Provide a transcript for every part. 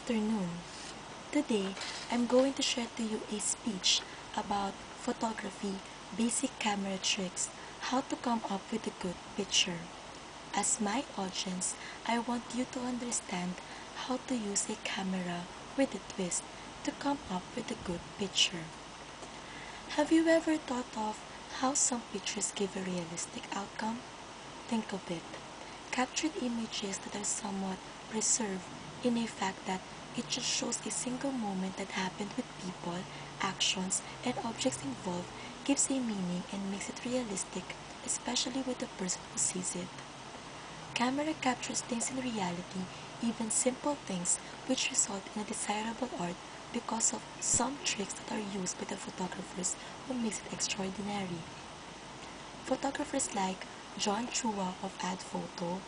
afternoon. Today, I'm going to share to you a speech about photography, basic camera tricks, how to come up with a good picture. As my audience, I want you to understand how to use a camera with a twist to come up with a good picture. Have you ever thought of how some pictures give a realistic outcome? Think of it. Captured images that are somewhat preserved in a fact that it just shows a single moment that happened with people, actions, and objects involved gives a meaning and makes it realistic, especially with the person who sees it. Camera captures things in reality, even simple things, which result in a desirable art because of some tricks that are used by the photographers who makes it extraordinary. Photographers like John Chua of Ad Photo,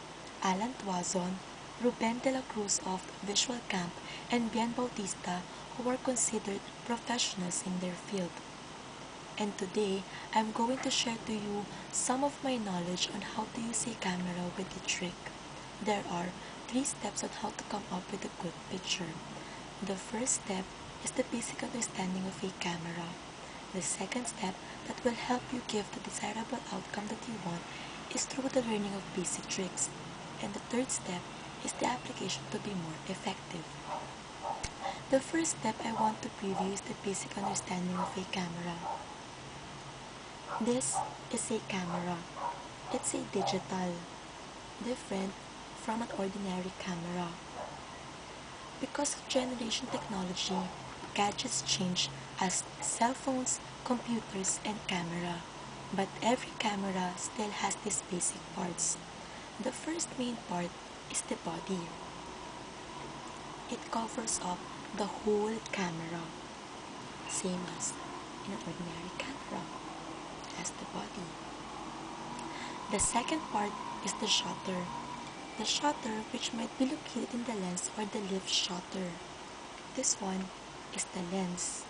Alan Tuazon, Ruben de la Cruz of Visual Camp, and Bien Bautista, who are considered professionals in their field. And today, I'm going to share to you some of my knowledge on how to use a camera with a trick. There are 3 steps on how to come up with a good picture. The first step is the basic understanding of a camera. The second step that will help you give the desirable outcome that you want is through the learning of basic tricks. And the third step is the application to be more effective. The first step I want to preview is the basic understanding of a camera. This is a camera. It's a digital, different from an ordinary camera. Because of generation technology, gadgets change as cell phones, computers, and camera. But every camera still has these basic parts. The first main part is the body. It covers up the whole camera, same as in an ordinary camera, as the body. The second part is the shutter. The shutter, which might be located in the lens or the lift shutter. This one is the lens.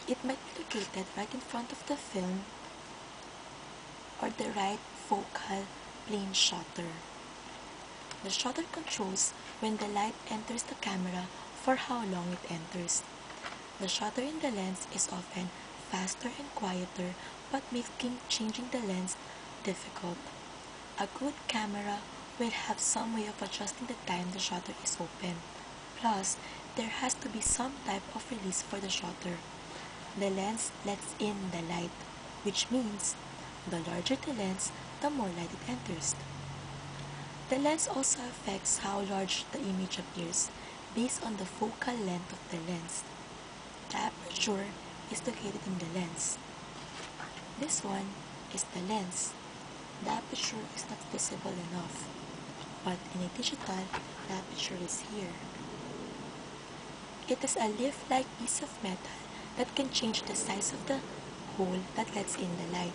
It might be located right in front of the film or the right focal plane shutter. The shutter controls when the light enters the camera for how long it enters. The shutter in the lens is often faster and quieter, but making changing the lens difficult. A good camera will have some way of adjusting the time the shutter is open. Plus, there has to be some type of release for the shutter. The lens lets in the light, which means the larger the lens, the more light it enters. The lens also affects how large the image appears based on the focal length of the lens. The aperture is located in the lens. This one is the lens. The aperture is not visible enough, but in a digital, the aperture is here. It is a leaf-like piece of metal that can change the size of the hole that lets in the light.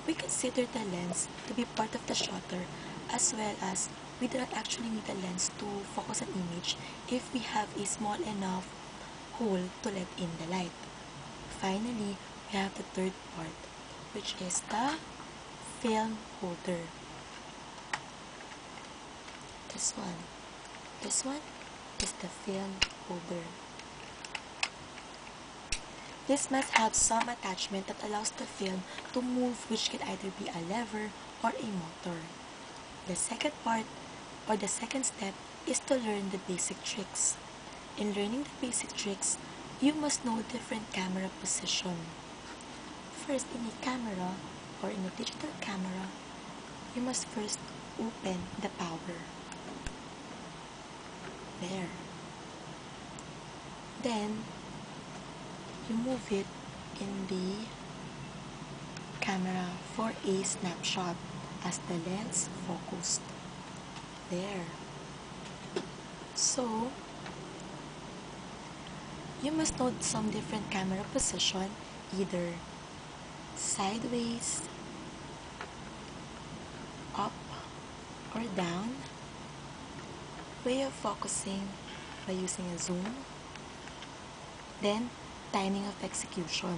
We consider the lens to be part of the shutter, as well as we do not actually need a lens to focus an image if we have a small enough hole to let in the light. Finally, we have the third part, which is the film holder. This one is the film holder. This must have some attachment that allows the film to move, which can either be a lever or a motor. The second part, or the second step, is to learn the basic tricks. In learning the basic tricks, you must know different camera position. First, in a camera, or in a digital camera, you must first open the power. There. Then, you move it in the camera for a snapshot as the lens focused. There. So, you must note some different camera position, either sideways, up or down, way of focusing by using a zoom, then timing of execution.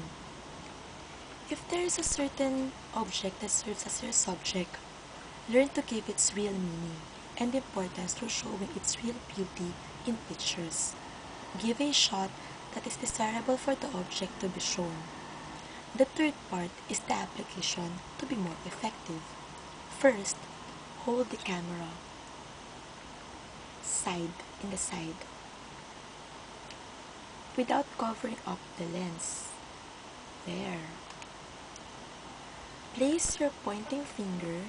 If there is a certain object that serves as your subject, learn to give its real meaning and importance through showing its real beauty in pictures. Give a shot that is desirable for the object to be shown. The third part is the application to be more effective. First, hold the camera in the side without covering up the lens. There. Place your pointing finger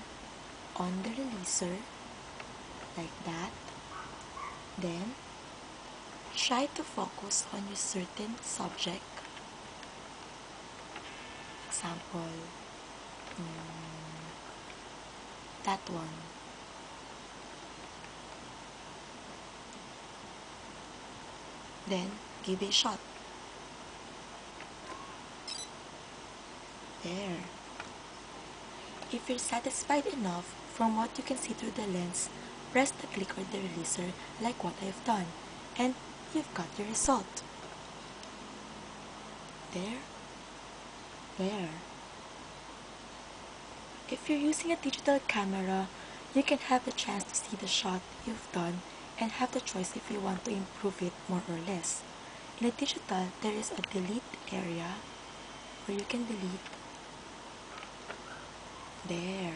on the releaser like that. Then, try to focus on a certain subject. Example, that one. Then, give a shot. There. If you're satisfied enough from what you can see through the lens, press the click or the releaser like what I've done, and you've got your result. There. Where? If you're using a digital camera, you can have the chance to see the shot you've done and have the choice if you want to improve it more or less. In a digital, there is a delete area where you can delete. There.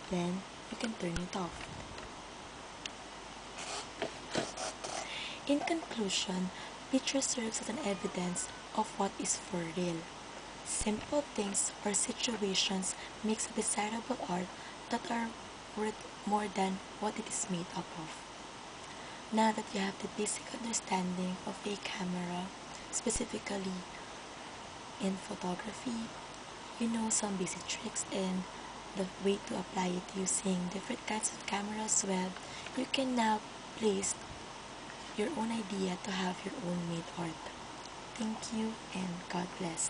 Then you can turn it off. In conclusion, picture serves as an evidence of what is for real. Simple things or situations makes a desirable art that are worth more than what it is made up of. Now that you have the basic understanding of a camera, specifically in photography, you know some basic tricks and the way to apply it using different kinds of cameras. Well, you can now place your own idea to have your own made art. Thank you and God bless.